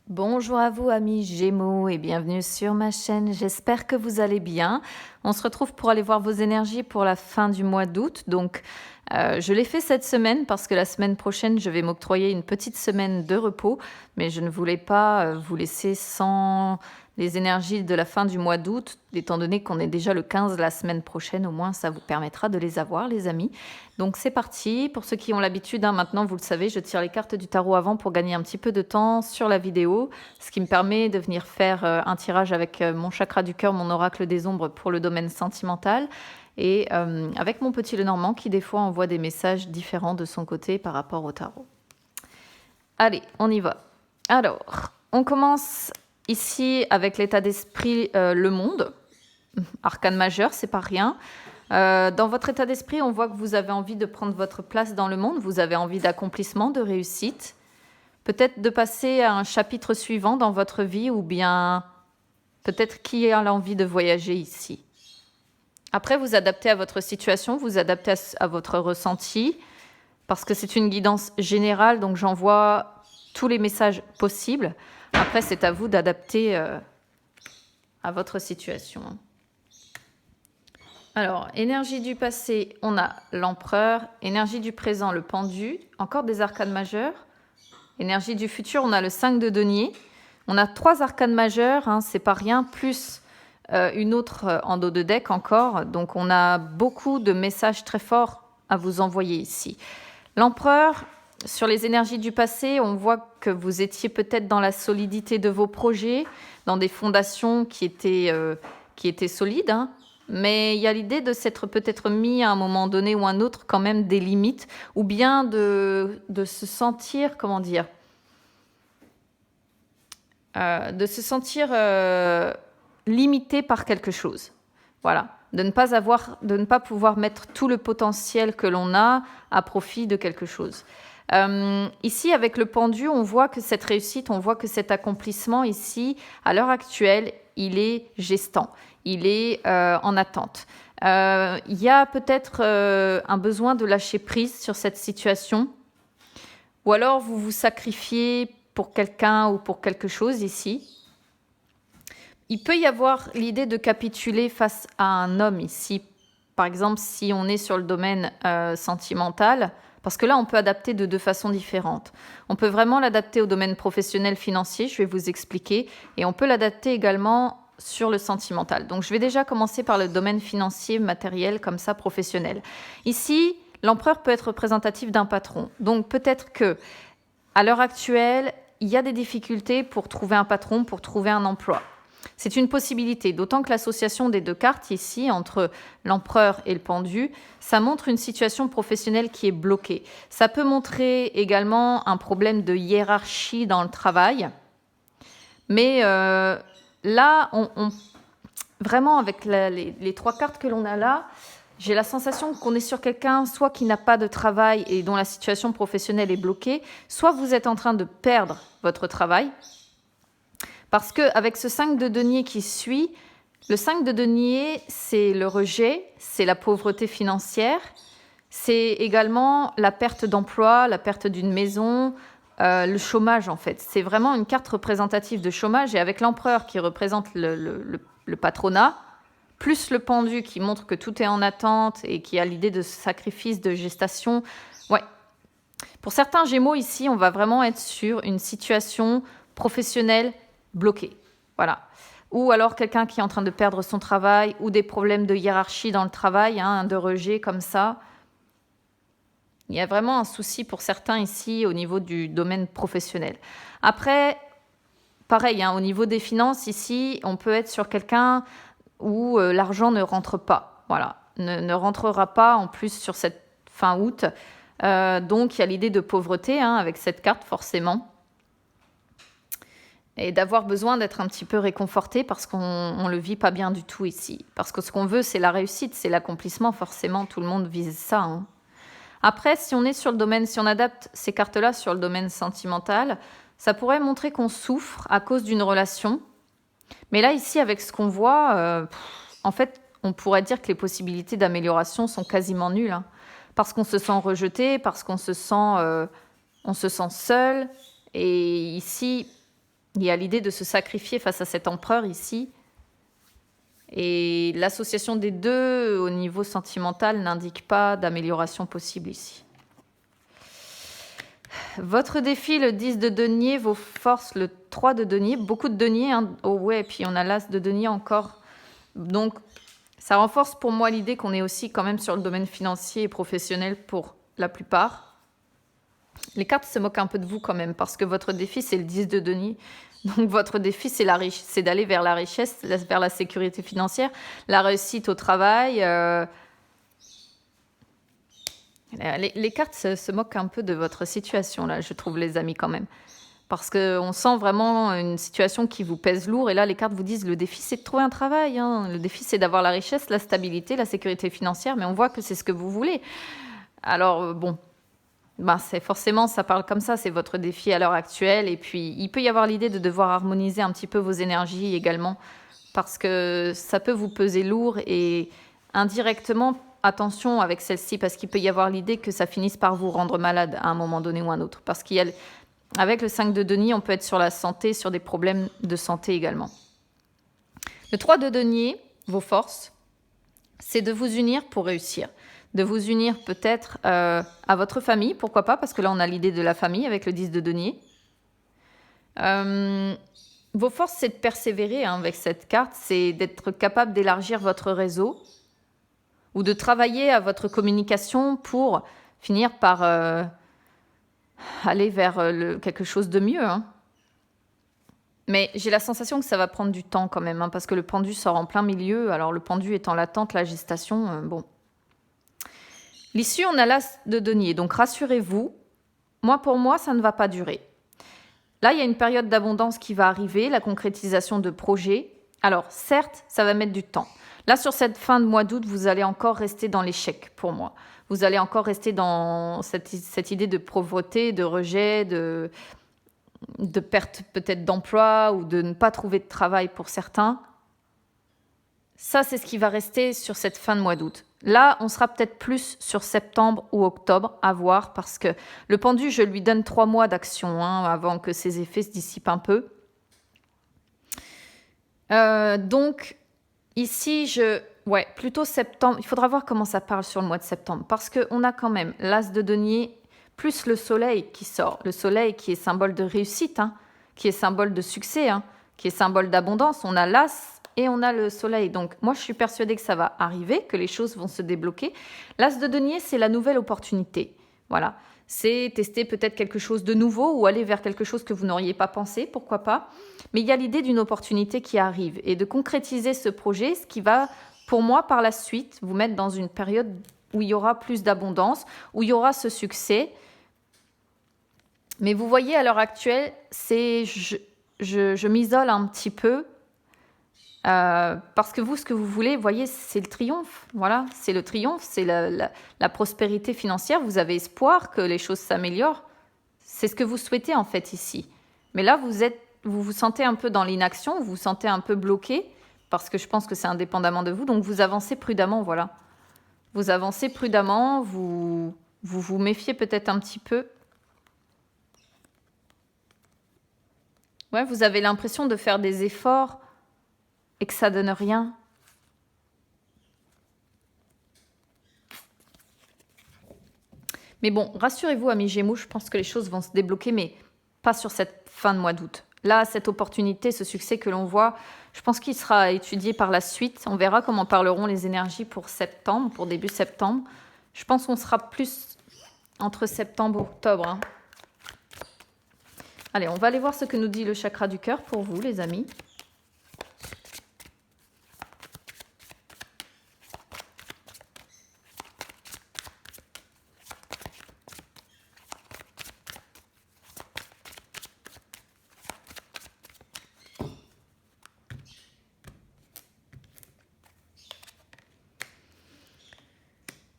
Bonjour à vous amis Gémeaux et bienvenue sur ma chaîne, j'espère que vous allez bien. On se retrouve pour aller voir vos énergies pour la fin du mois d'août. Donc je l'ai fait cette semaine parce que la semaine prochaine je vais m'octroyer une petite semaine de repos. Mais je ne voulais pas vous laisser sans les énergies de la fin du mois d'août, étant donné qu'on est déjà le 15 la semaine prochaine, au moins ça vous permettra de les avoir les amis. Donc c'est parti, pour ceux qui ont l'habitude, maintenant vous le savez, je tire les cartes du tarot avant pour gagner un petit peu de temps sur la vidéo, ce qui me permet de venir faire un tirage avec mon chakra du cœur, mon oracle des ombres pour le domaine sentimental, et avec mon petit Lenormand qui des fois envoie des messages différents de son côté par rapport au tarot. Allez, on y va. Alors, on commence ici avec l'état d'esprit, le monde, arcane majeur, c'est pas rien. Dans votre état d'esprit, on voit que vous avez envie de prendre votre place dans le monde, vous avez envie d'accomplissement, de réussite, peut-être de passer à un chapitre suivant dans votre vie, ou bien peut-être qui a l'envie de voyager ici. Après, vous adaptez à votre situation, vous adaptez à votre ressenti, parce que c'est une guidance générale, donc j'envoie tous les messages possibles. Après, c'est à vous d'adapter à votre situation. Alors, énergie du passé, on a l'empereur. Énergie du présent, le pendu. Encore des arcanes majeures. Énergie du futur, on a le 5 de denier. On a 3 arcanes majeures, c'est pas rien, plus une autre en dos de deck encore. Donc, on a beaucoup de messages très forts à vous envoyer ici. L'empereur, sur les énergies du passé, on voit que vous étiez peut-être dans la solidité de vos projets, dans des fondations qui étaient solides, mais il y a l'idée de s'être peut-être mis à un moment donné ou un autre quand même des limites, ou bien de se sentir, comment dire, limité par quelque chose. Voilà, de ne pas pouvoir mettre tout le potentiel que l'on a à profit de quelque chose. Ici, avec le pendu, on voit que cette réussite, on voit que cet accomplissement ici, à l'heure actuelle, il est gestant, il est en attente. Il y a peut-être un besoin de lâcher prise sur cette situation, ou alors vous vous sacrifiez pour quelqu'un ou pour quelque chose ici. Il peut y avoir l'idée de capituler face à un homme ici. Par exemple, si on est sur le domaine sentimental, parce que là, on peut adapter de deux façons différentes. On peut vraiment l'adapter au domaine professionnel financier, je vais vous expliquer, et on peut l'adapter également sur le sentimental. Donc, je vais déjà commencer par le domaine financier, matériel, comme ça, professionnel. Ici, l'empereur peut être représentatif d'un patron. Donc, peut-être que à l'heure actuelle, il y a des difficultés pour trouver un patron, pour trouver un emploi. C'est une possibilité, d'autant que l'association des deux cartes ici, entre l'empereur et le pendu, ça montre une situation professionnelle qui est bloquée. Ça peut montrer également un problème de hiérarchie dans le travail. Mais là, vraiment avec les 3 cartes que l'on a là, j'ai la sensation qu'on est sur quelqu'un soit qui n'a pas de travail et dont la situation professionnelle est bloquée, soit vous êtes en train de perdre votre travail. Parce qu'avec ce 5 de denier qui suit, le 5 de denier, c'est le rejet, c'est la pauvreté financière, c'est également la perte d'emploi, la perte d'une maison, le chômage en fait. C'est vraiment une carte représentative de chômage, et avec l'empereur qui représente le patronat, plus le pendu qui montre que tout est en attente et qui a l'idée de sacrifice, de gestation. Ouais. Pour certains Gémeaux ici, on va vraiment être sur une situation professionnelle bloqué, voilà. Ou alors quelqu'un qui est en train de perdre son travail, ou des problèmes de hiérarchie dans le travail, de rejet comme ça. Il y a vraiment un souci pour certains ici au niveau du domaine professionnel. Après, pareil, au niveau des finances ici, on peut être sur quelqu'un où l'argent ne rentre pas, voilà, ne rentrera pas en plus sur cette fin août. Donc il y a l'idée de pauvreté avec cette carte forcément. Et d'avoir besoin d'être un petit peu réconforté parce qu'on ne le vit pas bien du tout ici. Parce que ce qu'on veut, c'est la réussite, c'est l'accomplissement, forcément, tout le monde vise ça. Après, si on est sur le domaine, si on adapte ces cartes-là sur le domaine sentimental, ça pourrait montrer qu'on souffre à cause d'une relation. Mais là, ici, avec ce qu'on voit, en fait, on pourrait dire que les possibilités d'amélioration sont quasiment nulles. Parce qu'on se sent rejeté, parce qu'on se sent seul. Et ici, Il y a l'idée de se sacrifier face à cet empereur ici. Et l'association des deux au niveau sentimental n'indique pas d'amélioration possible ici. Votre défi, le 10 de denier, vos forces, le 3 de denier, beaucoup de denier. Hein. Oh ouais, puis on a l'as de denier encore. Donc, ça renforce pour moi l'idée qu'on est aussi quand même sur le domaine financier et professionnel pour la plupart. Les cartes se moquent un peu de vous quand même, parce que votre défi, c'est le 10 de denier. Donc, votre défi, c'est d'aller vers la richesse, vers la sécurité financière, la réussite au travail. Les cartes se moquent un peu de votre situation, là, je trouve, les amis, quand même. Parce qu'on sent vraiment une situation qui vous pèse lourd. Et là, les cartes vous disent, le défi, c'est de trouver un travail. Hein. Le défi, c'est d'avoir la richesse, la stabilité, la sécurité financière. Mais on voit que c'est ce que vous voulez. Alors, bon, c'est forcément, ça parle comme ça. C'est votre défi à l'heure actuelle. Et puis, il peut y avoir l'idée de devoir harmoniser un petit peu vos énergies également. Parce que ça peut vous peser lourd. Et indirectement, attention avec celle-ci. Parce qu'il peut y avoir l'idée que ça finisse par vous rendre malade à un moment donné ou un autre. Parce qu'il y a... Avec le 5 de denier, on peut être sur la santé, sur des problèmes de santé également. Le 3 de denier, vos forces, c'est de vous unir pour réussir. De vous unir peut-être à votre famille, pourquoi pas, parce que là, on a l'idée de la famille avec le 10 de denier. Vos forces, c'est de persévérer avec cette carte, c'est d'être capable d'élargir votre réseau ou de travailler à votre communication pour finir par... aller vers quelque chose de mieux. Hein. Mais j'ai la sensation que ça va prendre du temps quand même, hein, parce que le pendu sort en plein milieu. Alors le pendu est en l'attente, la gestation, bon. L'issue, on a l'as de denier, donc rassurez-vous. Pour moi, ça ne va pas durer. Là, il y a une période d'abondance qui va arriver, la concrétisation de projets. Alors certes, ça va mettre du temps. Là, sur cette fin de mois d'août, vous allez encore rester dans l'échec pour moi. Vous allez encore rester dans cette idée de pauvreté, de rejet, de perte peut-être d'emploi ou de ne pas trouver de travail pour certains. Ça, c'est ce qui va rester sur cette fin de mois d'août. Là, on sera peut-être plus sur septembre ou octobre, à voir, parce que le pendu, je lui donne 3 mois d'action avant que ses effets se dissipent un peu. Donc, ici, plutôt septembre. Il faudra voir comment ça parle sur le mois de septembre. Parce qu'on a quand même l'as de denier plus le soleil qui sort. Le soleil qui est symbole de réussite, qui est symbole de succès, qui est symbole d'abondance. On a l'as et on a le soleil. Donc, moi, je suis persuadée que ça va arriver, que les choses vont se débloquer. L'as de denier, c'est la nouvelle opportunité. Voilà. C'est tester peut-être quelque chose de nouveau ou aller vers quelque chose que vous n'auriez pas pensé, pourquoi pas. Mais il y a l'idée d'une opportunité qui arrive et de concrétiser ce projet, ce qui va, pour moi, par la suite, vous mettre dans une période où il y aura plus d'abondance, où il y aura ce succès. Mais vous voyez, à l'heure actuelle, je m'isole un petit peu parce que vous, ce que vous voulez, vous voyez, c'est le triomphe. Voilà, c'est le triomphe, c'est la prospérité financière. Vous avez espoir que les choses s'améliorent. C'est ce que vous souhaitez en fait ici. Mais là, vous vous sentez un peu dans l'inaction, vous vous sentez un peu bloqué parce que je pense que c'est indépendamment de vous. Donc vous avancez prudemment, voilà. Vous avancez prudemment, vous méfiez peut-être un petit peu. Ouais, vous avez l'impression de faire des efforts et que ça donne rien. Mais bon, rassurez-vous, amis Gémeaux, je pense que les choses vont se débloquer, mais pas sur cette fin de mois d'août. Là, cette opportunité, ce succès que l'on voit, je pense qu'il sera étudié par la suite. On verra comment parleront les énergies pour septembre, pour début septembre. Je pense qu'on sera plus entre septembre et octobre. Allez, on va aller voir ce que nous dit le chakra du cœur pour vous, les amis.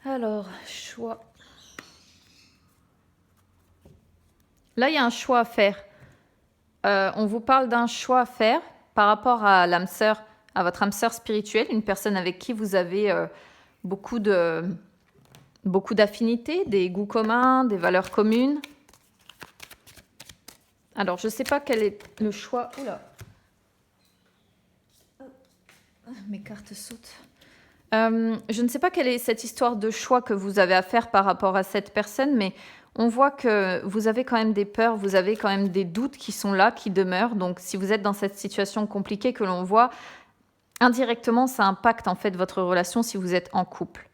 Alors, choix. Là, il y a un choix à faire. On vous parle d'un choix à faire par rapport à l'âme sœur, à votre âme sœur spirituelle, une personne avec qui vous avez beaucoup d'affinités, des goûts communs, des valeurs communes. Alors, je ne sais pas quel est le choix. Oula. Mes cartes sautent. Je ne sais pas quelle est cette histoire de choix que vous avez à faire par rapport à cette personne, mais on voit que vous avez quand même des peurs, vous avez quand même des doutes qui sont là, qui demeurent. Donc, si vous êtes dans cette situation compliquée que l'on voit, indirectement, ça impacte en fait votre relation si vous êtes en couple.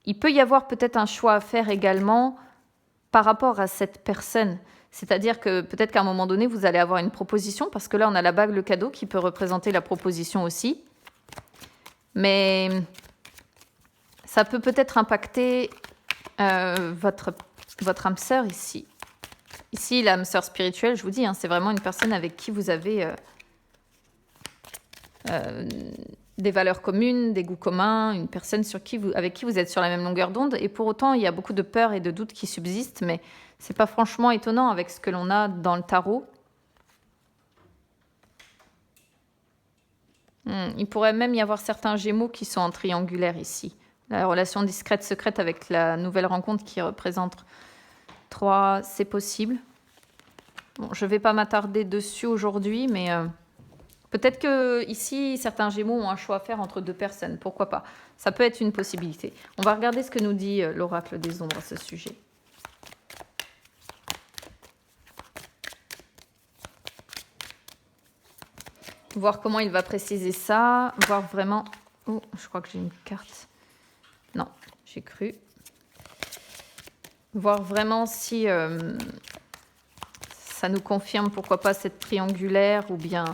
Il peut y avoir peut-être un choix à faire également par rapport à cette personne. C'est-à-dire que peut-être qu'à un moment donné, vous allez avoir une proposition, parce que là, on a la bague, le cadeau, qui peut représenter la proposition aussi. Mais ça peut peut-être impacter votre âme sœur ici. Ici, l'âme sœur spirituelle, je vous dis, hein, c'est vraiment une personne avec qui vous avez des valeurs communes, des goûts communs, une personne avec qui vous êtes sur la même longueur d'onde. Et pour autant, il y a beaucoup de peurs et de doutes qui subsistent, mais c'est pas franchement étonnant avec ce que l'on a dans le tarot. Il pourrait même y avoir certains Gémeaux qui sont en triangulaire ici. La relation discrète, secrète avec la nouvelle rencontre qui représente 3, c'est possible. Bon, je ne vais pas m'attarder dessus aujourd'hui, mais peut-être que ici, certains Gémeaux ont un choix à faire entre 2 personnes. Pourquoi pas? Ça peut être une possibilité. On va regarder ce que nous dit l'oracle des ombres à ce sujet. Voir comment il va préciser ça, voir vraiment... Oh, je crois que j'ai une carte. Non, j'ai cru. Voir vraiment si ça nous confirme, pourquoi pas, cette triangulaire, ou bien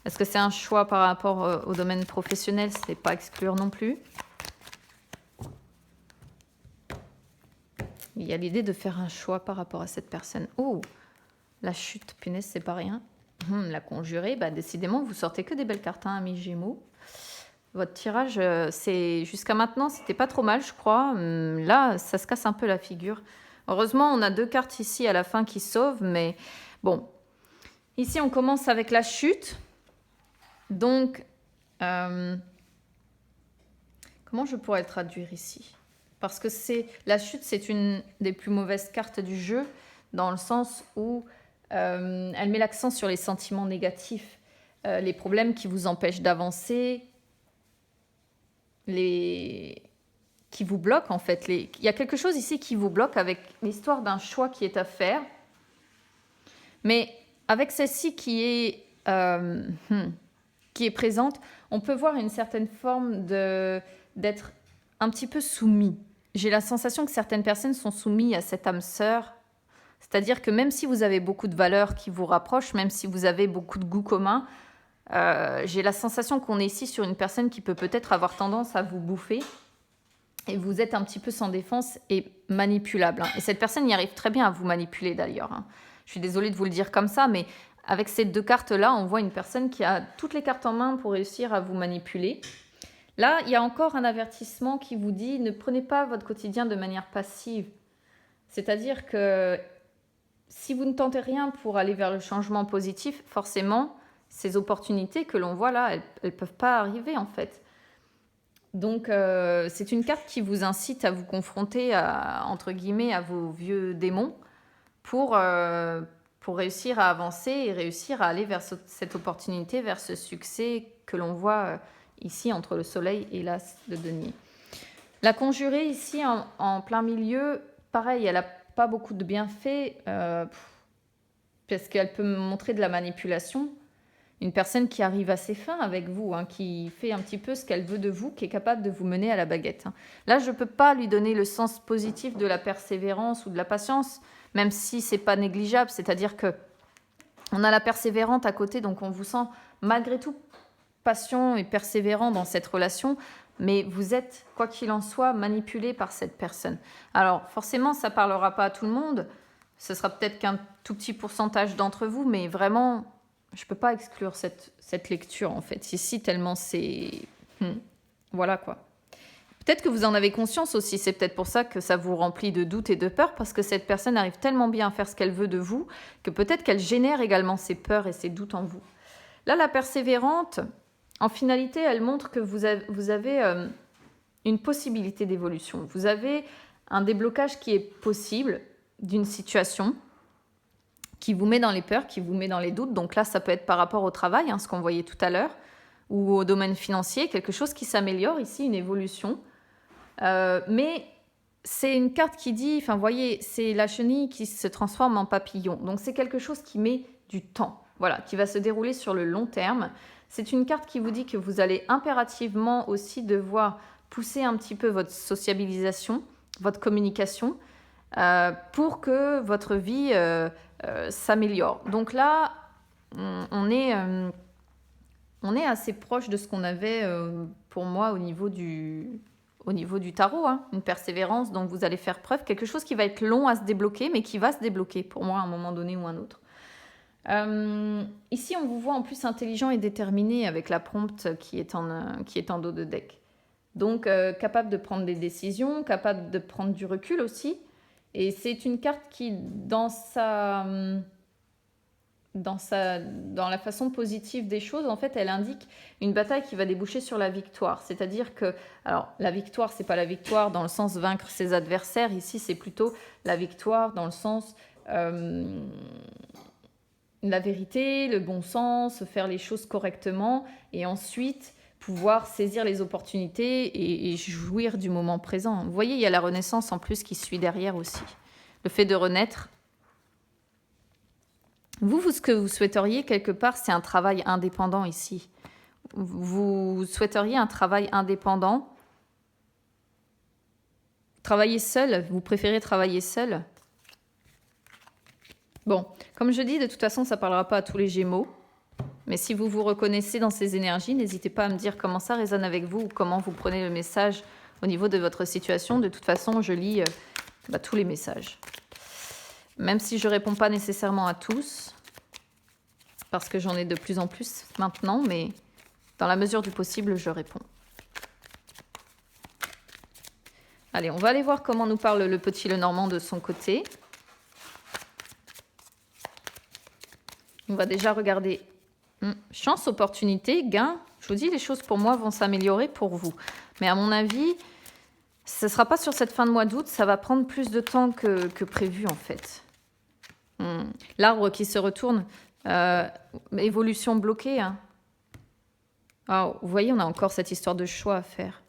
est-ce que c'est un choix par rapport au domaine professionnel, c'est pas exclure non plus. Il y a l'idée de faire un choix par rapport à cette personne. Oh, la chute, punaise, c'est pas rien. La conjurée, bah, décidément, vous sortez que des belles cartes, hein, amis Gémeaux. Votre tirage, c'est jusqu'à maintenant, c'était pas trop mal, je crois. Là, ça se casse un peu la figure. Heureusement, on a 2 cartes ici à la fin qui sauvent, mais bon. Ici, on commence avec la chute. Donc, comment je pourrais le traduire ici? Parce que la chute, c'est une des plus mauvaises cartes du jeu, dans le sens où elle met l'accent sur les sentiments négatifs, les problèmes qui vous empêchent d'avancer, qui vous bloquent en fait. Il y a quelque chose ici qui vous bloque avec l'histoire d'un choix qui est à faire. Mais avec celle-ci qui est présente, on peut voir une certaine forme d'être un petit peu soumis. J'ai la sensation que certaines personnes sont soumises à cette âme sœur. C'est-à-dire que même si vous avez beaucoup de valeurs qui vous rapprochent, même si vous avez beaucoup de goûts communs, j'ai la sensation qu'on est ici sur une personne qui peut peut-être avoir tendance à vous bouffer. Et vous êtes un petit peu sans défense et manipulable. Et cette personne y arrive très bien à vous manipuler d'ailleurs. Je suis désolée de vous le dire comme ça, mais avec ces 2 cartes-là, on voit une personne qui a toutes les cartes en main pour réussir à vous manipuler. Là, il y a encore un avertissement qui vous dit « Ne prenez pas votre quotidien de manière passive ». C'est-à-dire que si vous ne tentez rien pour aller vers le changement positif, forcément, ces opportunités que l'on voit là, elles ne peuvent pas arriver en fait. Donc, c'est une carte qui vous incite à vous confronter, entre guillemets, à vos vieux démons pour réussir à avancer et réussir à aller vers cette opportunité, vers ce succès que l'on voit ici entre le soleil et l'as de denier. La conjurée ici, en plein milieu, pareil, elle n'a pas beaucoup de bienfaits parce qu'elle peut montrer de la manipulation. Une personne qui arrive à ses fins avec vous, qui fait un petit peu ce qu'elle veut de vous, qui est capable de vous mener à la baguette. Là, je ne peux pas lui donner le sens positif de la persévérance ou de la patience, même si ce n'est pas négligeable. C'est-à-dire que on a la persévérante à côté, donc on vous sent malgré tout patient et persévérant dans cette relation, mais vous êtes, quoi qu'il en soit, manipulé par cette personne. Alors, forcément, ça ne parlera pas à tout le monde. Ce sera peut-être qu'un tout petit pourcentage d'entre vous, mais vraiment... Je ne peux pas exclure cette lecture, en fait, ici, tellement c'est... Voilà, quoi. Peut-être que vous en avez conscience aussi, c'est peut-être pour ça que ça vous remplit de doutes et de peurs, parce que cette personne arrive tellement bien à faire ce qu'elle veut de vous, que peut-être qu'elle génère également ses peurs et ses doutes en vous. Là, la persévérante, en finalité, elle montre que vous avez une possibilité d'évolution. Vous avez un déblocage qui est possible d'une situation qui vous met dans les peurs, qui vous met dans les doutes. Donc là, ça peut être par rapport au travail, ce qu'on voyait tout à l'heure, ou au domaine financier, quelque chose qui s'améliore ici, une évolution. Mais c'est une carte qui dit, enfin, vous voyez, c'est la chenille qui se transforme en papillon. Donc c'est quelque chose qui met du temps, voilà, qui va se dérouler sur le long terme. C'est une carte qui vous dit que vous allez impérativement aussi devoir pousser un petit peu votre sociabilisation, votre communication, pour que votre vie s'améliore. Donc là, on est assez proche de ce qu'on avait pour moi au niveau du tarot, une persévérance dont vous allez faire preuve, quelque chose qui va être long à se débloquer, mais qui va se débloquer pour moi à un moment donné ou un autre. Ici, on vous voit en plus intelligent et déterminé avec la prompte qui est en dos de deck. Donc, capable de prendre des décisions, capable de prendre du recul aussi. Et c'est une carte qui, dans la façon positive des choses, en fait, elle indique une bataille qui va déboucher sur la victoire. C'est-à-dire que, alors, la victoire, c'est pas la victoire dans le sens vaincre ses adversaires. Ici, c'est plutôt la victoire dans le sens la vérité, le bon sens, faire les choses correctement et ensuite pouvoir saisir les opportunités et jouir du moment présent. Vous voyez, il y a la renaissance en plus qui suit derrière aussi. Le fait de renaître. Vous, ce que vous souhaiteriez quelque part, c'est un travail indépendant ici. Vous souhaiteriez un travail indépendant. Travailler seul, vous préférez travailler seul. Bon, comme je dis, de toute façon, ça ne parlera pas à tous les Gémeaux. Mais si vous vous reconnaissez dans ces énergies, n'hésitez pas à me dire comment ça résonne avec vous ou comment vous prenez le message au niveau de votre situation. De toute façon, je lis tous les messages. Même si je ne réponds pas nécessairement à tous, parce que j'en ai de plus en plus maintenant, mais dans la mesure du possible, je réponds. Allez, on va aller voir comment nous parle le petit Lenormand de son côté. On va déjà regarder chance, opportunité, gain. Je vous dis, les choses pour moi vont s'améliorer pour vous. Mais à mon avis, ce ne sera pas sur cette fin de mois d'août, ça va prendre plus de temps que prévu en fait. L'arbre qui se retourne, évolution bloquée. Oh, vous voyez, on a encore cette histoire de choix à faire.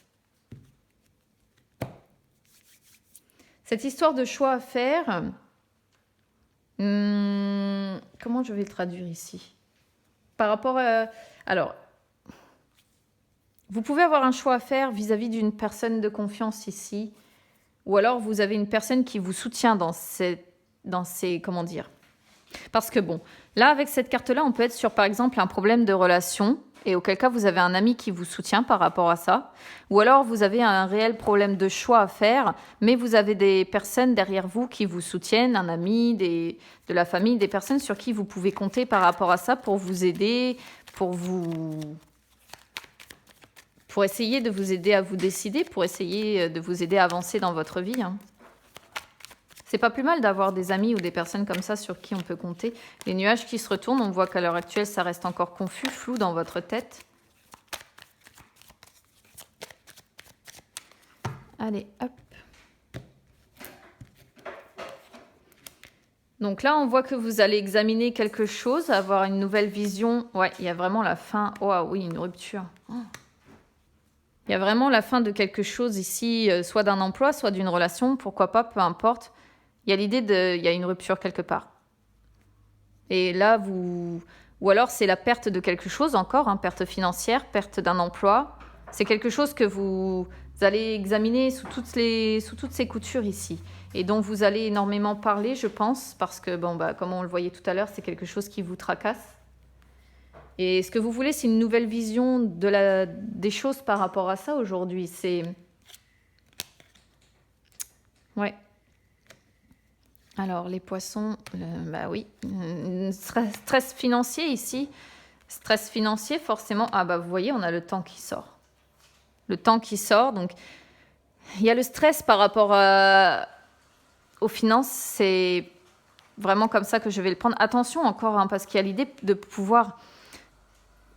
Cette histoire de choix à faire... comment je vais le traduire ici? Par rapport à... Alors, vous pouvez avoir un choix à faire vis-à-vis d'une personne de confiance ici, ou alors vous avez une personne qui vous soutient dans ces comment dire? Parce que bon, là, avec cette carte-là, on peut être sur, par exemple, un problème de relation, et auquel cas, vous avez un ami qui vous soutient par rapport à ça. Ou alors, vous avez un réel problème de choix à faire, mais vous avez des personnes derrière vous qui vous soutiennent, un ami, de la famille, des personnes sur qui vous pouvez compter par rapport à ça pour vous aider, pour essayer de vous aider à vous décider, pour essayer de vous aider à avancer dans votre vie. C'est pas plus mal d'avoir des amis ou des personnes comme ça sur qui on peut compter. Les nuages qui se retournent, on voit qu'à l'heure actuelle, ça reste encore confus, flou dans votre tête. Allez, hop. Donc là, on voit que vous allez examiner quelque chose, avoir une nouvelle vision. Ouais, il y a vraiment la fin. Oh oui, une rupture. Oh. Il y a vraiment la fin de quelque chose ici, soit d'un emploi, soit d'une relation, pourquoi pas, peu importe. Il y a l'idée il y a une rupture quelque part. Et là, ou alors c'est la perte de quelque chose encore, perte financière, perte d'un emploi. C'est quelque chose que vous allez examiner sous toutes ces coutures ici. Et dont vous allez énormément parler, je pense, parce que, comme on le voyait tout à l'heure, c'est quelque chose qui vous tracasse. Et ce que vous voulez, c'est une nouvelle vision des choses par rapport à ça aujourd'hui. C'est... Ouais. Alors, les poissons, oui. Stress financier ici. Stress financier, forcément. Ah vous voyez, on a le temps qui sort. Le temps qui sort, donc... Il y a le stress par rapport aux finances. C'est vraiment comme ça que je vais le prendre. Attention encore, parce qu'il y a l'idée de pouvoir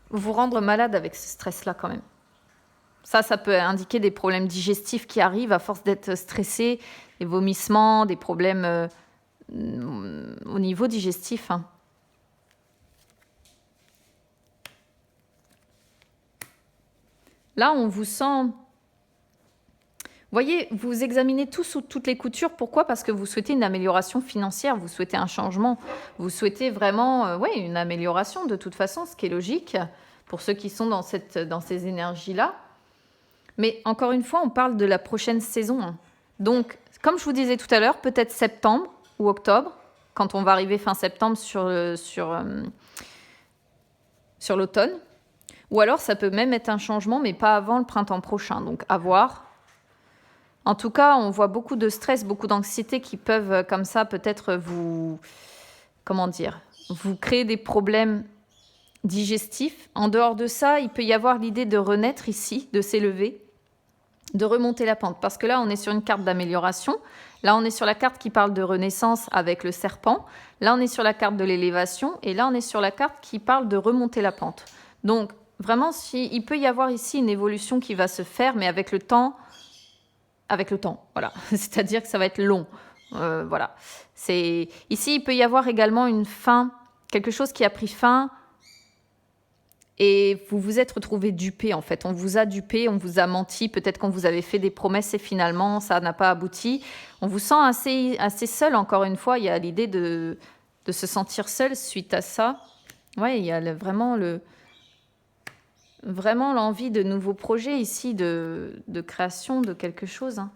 vous rendre malade avec ce stress-là quand même. Ça peut indiquer des problèmes digestifs qui arrivent à force d'être stressé, des vomissements, des problèmes au niveau digestif. Hein. Là, on vous sent... Vous voyez, vous examinez tout sous toutes les coutures. Pourquoi? Parce que vous souhaitez une amélioration financière, vous souhaitez un changement, vous souhaitez vraiment une amélioration de toute façon, ce qui est logique pour ceux qui sont dans ces énergies-là. Mais encore une fois, on parle de la prochaine saison. Hein. Donc, comme je vous disais tout à l'heure, peut-être septembre ou octobre, quand on va arriver fin septembre sur l'automne. Ou alors, ça peut même être un changement, mais pas avant le printemps prochain. Donc, à voir. En tout cas, on voit beaucoup de stress, beaucoup d'anxiété qui peuvent, comme ça, peut-être vous créer des problèmes digestifs. En dehors de ça, il peut y avoir l'idée de renaître ici, de s'élever, de remonter la pente. Parce que là, on est sur une carte d'amélioration. Là, on est sur la carte qui parle de renaissance avec le serpent. Là, on est sur la carte de l'élévation. Et là, on est sur la carte qui parle de remonter la pente. Donc, vraiment, il peut y avoir ici une évolution qui va se faire, mais avec le temps, voilà. C'est-à-dire que ça va être long. Voilà. Ici, il peut y avoir également une fin, quelque chose qui a pris fin et vous vous êtes retrouvé dupé, en fait. On vous a dupé, on vous a menti. Peut-être qu'on vous avait fait des promesses et finalement, ça n'a pas abouti. On vous sent assez seul, encore une fois. Il y a l'idée de se sentir seul suite à ça. Ouais, il y a vraiment l'envie de nouveaux projets ici, de création de quelque chose. Hein.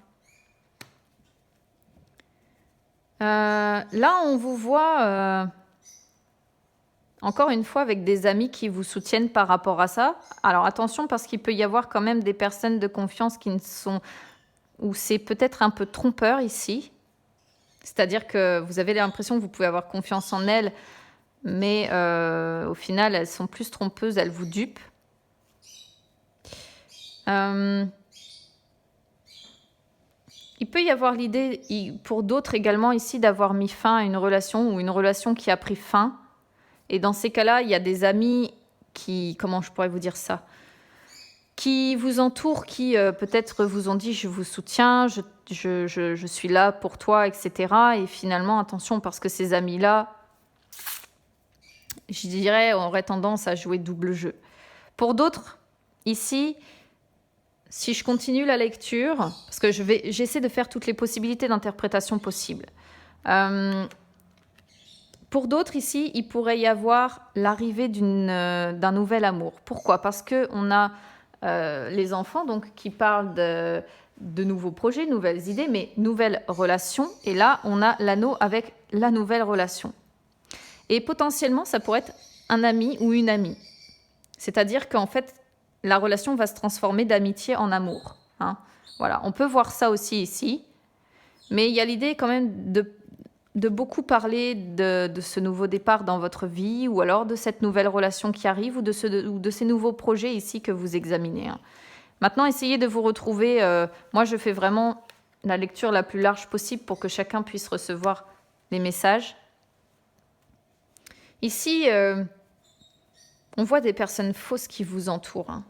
Là, on vous voit, encore une fois, avec des amis qui vous soutiennent par rapport à ça. Alors attention, parce qu'il peut y avoir quand même des personnes de confiance où c'est peut-être un peu trompeur ici. C'est-à-dire que vous avez l'impression que vous pouvez avoir confiance en elles, mais au final, elles sont plus trompeuses, elles vous dupent. Il peut y avoir l'idée, pour d'autres également ici, d'avoir mis fin à une relation ou une relation qui a pris fin. Et dans ces cas-là, il y a des amis comment je pourrais vous dire ça, qui vous entourent, qui peut-être vous ont dit « je vous soutiens, je suis là pour toi », etc. Et finalement, attention, parce que ces amis-là, je dirais, auraient tendance à jouer double jeu. Pour d'autres, ici... Si je continue la lecture, parce que j'essaie de faire toutes les possibilités d'interprétation possibles. Pour d'autres ici, il pourrait y avoir l'arrivée d'un nouvel amour. Pourquoi? Parce qu'on a les enfants donc, qui parlent de nouveaux projets, nouvelles idées, mais nouvelles relations. Et là, on a l'anneau avec la nouvelle relation. Et potentiellement, ça pourrait être un ami ou une amie. C'est-à-dire qu'en fait, la relation va se transformer d'amitié en amour. Hein. Voilà, on peut voir ça aussi ici. Mais il y a l'idée quand même de beaucoup parler de ce nouveau départ dans votre vie ou alors de cette nouvelle relation qui arrive ou de ces nouveaux projets ici que vous examinez. Hein. Maintenant, essayez de vous retrouver. Moi, je fais vraiment la lecture la plus large possible pour que chacun puisse recevoir les messages. Ici, on voit des personnes fausses qui vous entourent. Hein.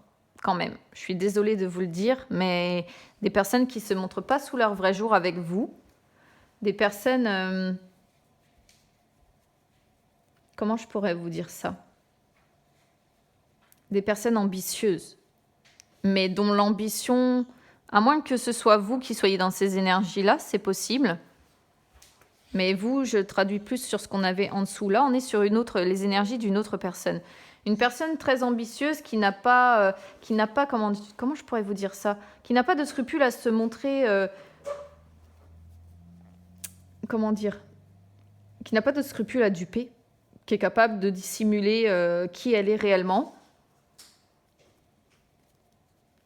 Quand même, je suis désolée de vous le dire, mais des personnes qui ne se montrent pas sous leur vrai jour avec vous, des personnes... comment je pourrais vous dire ça? Des personnes ambitieuses, mais dont l'ambition, à moins que ce soit vous qui soyez dans ces énergies-là, c'est possible. Mais vous, je traduis plus sur ce qu'on avait en dessous. Là, on est sur les énergies d'une autre personne. Une personne très ambitieuse qui n'a pas, comment je pourrais vous dire ça, qui n'a pas de scrupule à se montrer, qui n'a pas de scrupule à duper, qui est capable de dissimuler qui elle est réellement.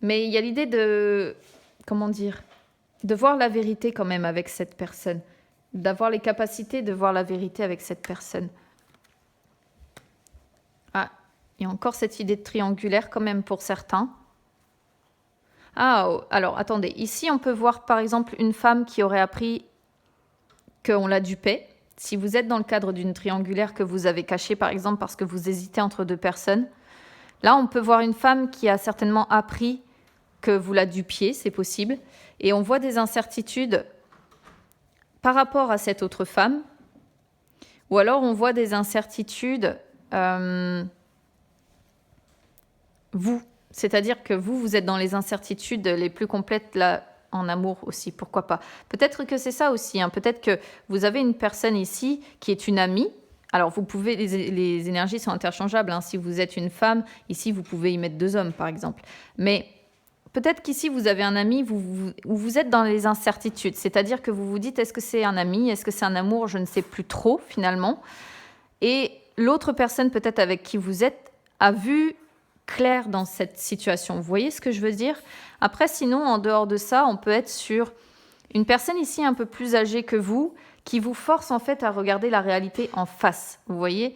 Mais il y a l'idée de voir la vérité quand même avec cette personne, d'avoir les capacités de voir la vérité avec cette personne. Ah. Il y a encore cette idée de triangulaire quand même pour certains. Ah, alors attendez. Ici, on peut voir par exemple une femme qui aurait appris qu'on la dupait. Si vous êtes dans le cadre d'une triangulaire que vous avez cachée par exemple parce que vous hésitez entre deux personnes, là, on peut voir une femme qui a certainement appris que vous la dupiez, c'est possible. Et on voit des incertitudes par rapport à cette autre femme Ou alors on voit des incertitudes, vous. C'est-à-dire que vous êtes dans les incertitudes les plus complètes là, en amour aussi, pourquoi pas. Peut-être que c'est ça aussi, hein. Peut-être que vous avez une personne ici qui est une amie. Alors, vous pouvez, les énergies sont interchangeables, hein. Si vous êtes une femme, ici, vous pouvez y mettre 2 hommes, par exemple. Mais peut-être qu'ici, vous avez un ami où vous êtes dans les incertitudes. C'est-à-dire que vous vous dites, est-ce que c'est un ami? Est-ce que c'est un amour? Je ne sais plus trop, finalement. Et l'autre personne, peut-être avec qui vous êtes, a vu clair dans cette situation. Vous voyez ce que je veux dire? Après, sinon, en dehors de ça, on peut être sur une personne ici un peu plus âgée que vous, qui vous force en fait à regarder la réalité en face, vous voyez,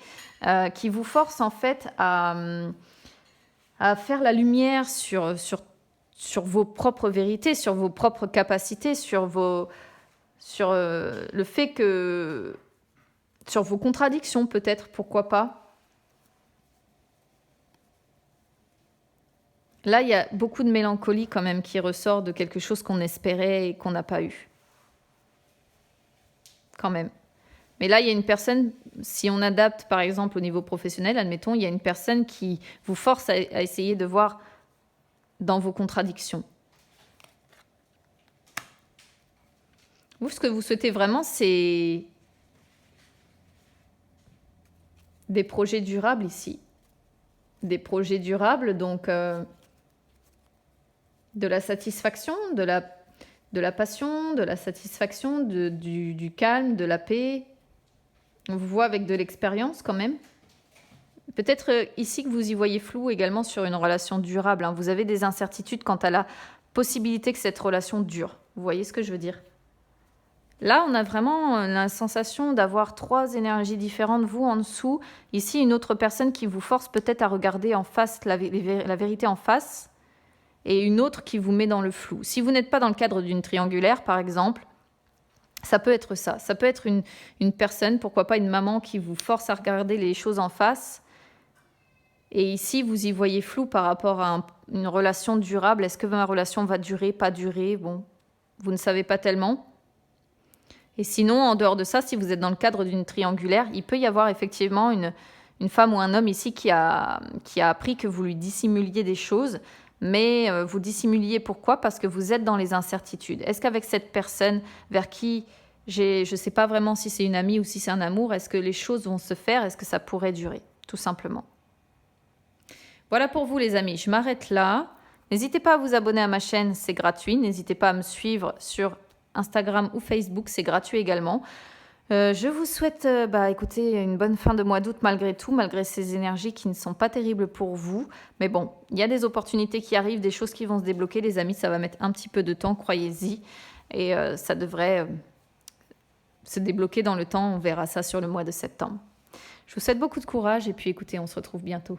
qui vous force en fait à faire la lumière sur vos propres vérités, sur vos propres capacités, sur le fait que... sur vos contradictions peut-être, pourquoi pas. Là, il y a beaucoup de mélancolie quand même qui ressort de quelque chose qu'on espérait et qu'on n'a pas eu. Quand même. Mais là, il y a une personne, si on adapte par exemple au niveau professionnel, admettons, il y a une personne qui vous force à essayer de voir dans vos contradictions. Vous, ce que vous souhaitez vraiment, c'est des projets durables ici. Des projets durables, donc de la satisfaction, de la passion, de la satisfaction, du calme, de la paix. On vous voit avec de l'expérience quand même. Peut-être ici que vous y voyez flou également sur une relation durable, hein. Vous avez des incertitudes quant à la possibilité que cette relation dure. Vous voyez ce que je veux dire? Là, on a vraiment la sensation d'avoir 3 énergies différentes, vous en dessous. Ici, une autre personne qui vous force peut-être à regarder en face la vérité en face. Et une autre qui vous met dans le flou. Si vous n'êtes pas dans le cadre d'une triangulaire, par exemple, ça peut être ça. Ça peut être une personne, pourquoi pas une maman qui vous force à regarder les choses en face. Et ici, vous y voyez flou par rapport à une relation durable. Est-ce que ma relation va durer, pas durer? Bon, vous ne savez pas tellement. Et sinon, en dehors de ça, si vous êtes dans le cadre d'une triangulaire, il peut y avoir effectivement une femme ou un homme ici qui a appris que vous lui dissimuliez des choses. Mais vous dissimuliez pourquoi? Parce que vous êtes dans les incertitudes. Est-ce qu'avec cette personne vers qui je ne sais pas vraiment si c'est une amie ou si c'est un amour, est-ce que les choses vont se faire? Est-ce que ça pourrait durer? Tout simplement. Voilà pour vous les amis, je m'arrête là. N'hésitez pas à vous abonner à ma chaîne, c'est gratuit. N'hésitez pas à me suivre sur Instagram ou Facebook, c'est gratuit également. Je vous souhaite écoutez, une bonne fin de mois d'août malgré tout, malgré ces énergies qui ne sont pas terribles pour vous. Mais bon, il y a des opportunités qui arrivent, des choses qui vont se débloquer. Les amis, ça va mettre un petit peu de temps, croyez-y. Et ça devrait se débloquer dans le temps. On verra ça sur le mois de septembre. Je vous souhaite beaucoup de courage et puis écoutez, on se retrouve bientôt.